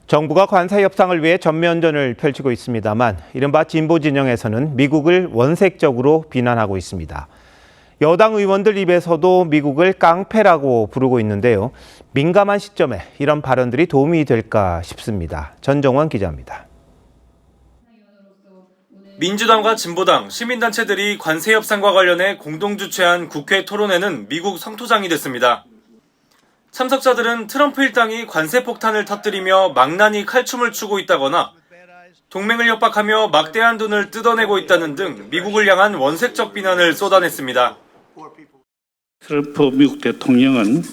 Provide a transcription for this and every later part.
정부가 관세 협상을 위해 전면전을 펼치고 있습니다만 이른바 진보 진영에서는 미국을 원색적으로 비난하고 있습니다. 여당 의원들 입에서도 미국을 깡패라고 부르고 있는데요. 민감한 시점에 이런 발언들이 도움이 될까 싶습니다. 전정원 기자입니다. 민주당과 진보당, 시민단체들이 관세 협상과 관련해 공동 주최한 국회 토론회는 미국 성토장이 됐습니다. 참석자들은 트럼프 일당이 관세 폭탄을 터뜨리며 망나니 칼춤을 추고 있다거나 동맹을 협박하며 막대한 돈을 뜯어내고 있다는 등 미국을 향한 원색적 비난을 쏟아냈습니다. 트럼프 미국 대통령은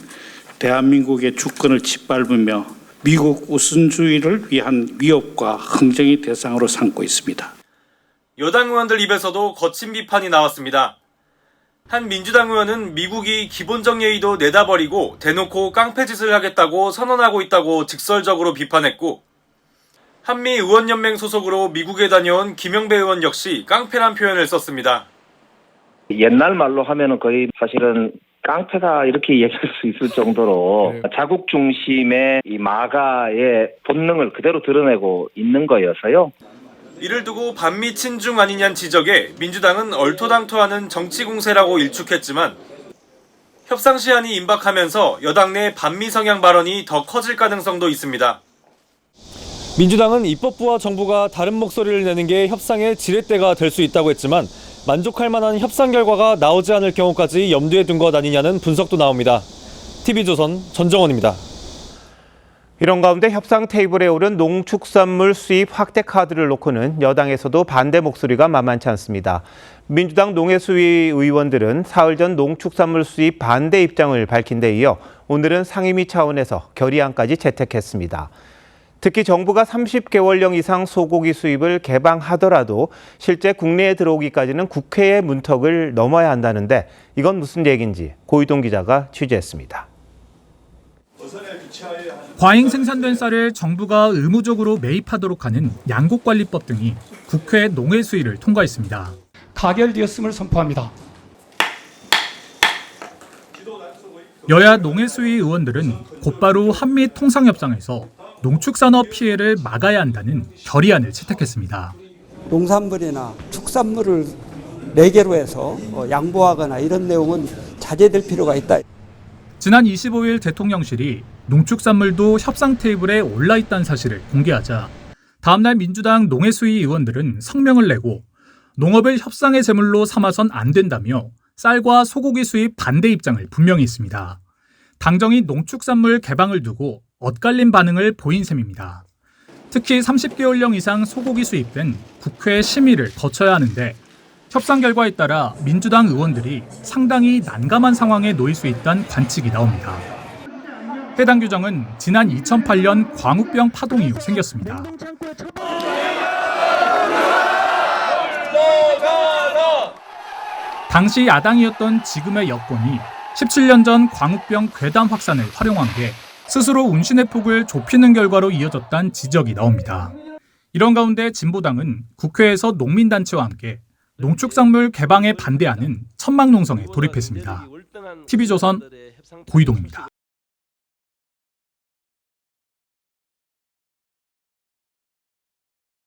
대한민국의 주권을 짓밟으며 미국 우선주의를 위한 위협과 흥정의 대상으로 삼고 있습니다. 여당 의원들 입에서도 거친 비판이 나왔습니다. 한 민주당 의원은 미국이 기본적 예의도 내다버리고 대놓고 깡패짓을 하겠다고 선언하고 있다고 직설적으로 비판했고, 한미의원연맹 소속으로 미국에 다녀온 김영배 의원 역시 깡패란 표현을 썼습니다. 옛날 말로 하면은 거의 사실은 깡패다 이렇게 얘기할 수 있을 정도로 자국 중심의 이 마가의 본능을 그대로 드러내고 있는 거여서요. 이를 두고 반미 친중 아니냐는 지적에 민주당은 얼토당토하는 정치 공세라고 일축했지만 협상 시한이 임박하면서 여당 내 반미 성향 발언이 더 커질 가능성도 있습니다. 민주당은 입법부와 정부가 다른 목소리를 내는 게 협상의 지렛대가 될 수 있다고 했지만 만족할 만한 협상 결과가 나오지 않을 경우까지 염두에 둔 것 아니냐는 분석도 나옵니다. TV조선 전정원입니다. 이런 가운데 협상 테이블에 오른 농축산물 수입 확대 카드를 놓고는 여당에서도 반대 목소리가 만만치 않습니다. 민주당 농해수위 의원들은 사흘 전 농축산물 수입 반대 입장을 밝힌 데 이어 오늘은 상임위 차원에서 결의안까지 채택했습니다. 특히 정부가 30개월령 이상 소고기 수입을 개방하더라도 실제 국내에 들어오기까지는 국회의 문턱을 넘어야 한다는데 이건 무슨 얘기인지 고이동 기자가 취재했습니다. 과잉 생산된 쌀을 정부가 의무적으로 매입하도록 하는 양곡관리법 등이 국회 농해수위를 통과했습니다. 가결되었음을 선포합니다. 여야 농해수위 의원들은 곧바로 한미 통상협상에서 농축산업 피해를 막아야 한다는 결의안을 채택했습니다. 농산물이나 축산물을 매개로 해서 양보하거나 이런 내용은 자제될 필요가 있다. 지난 25일 대통령실이 농축산물도 협상 테이블에 올라있다는 사실을 공개하자 다음날 민주당 농해수위 의원들은 성명을 내고 농업을 협상의 제물로 삼아선 안 된다며 쌀과 소고기 수입 반대 입장을 분명히 했습니다. 당정이 농축산물 개방을 두고 엇갈린 반응을 보인 셈입니다. 특히 30개월령 이상 소고기 수입은 국회 심의를 거쳐야 하는데 협상 결과에 따라 민주당 의원들이 상당히 난감한 상황에 놓일 수 있다는 관측이 나옵니다. 해당 규정은 지난 2008년 광우병 파동 이후 생겼습니다. 당시 야당이었던 지금의 여권이 17년 전 광우병 괴담 확산을 활용한 게 스스로 운신의 폭을 좁히는 결과로 이어졌다는 지적이 나옵니다. 이런 가운데 진보당은 국회에서 농민단체와 함께 농축산물 개방에 반대하는 천막농성에 돌입했습니다. TV조선 고이동입니다.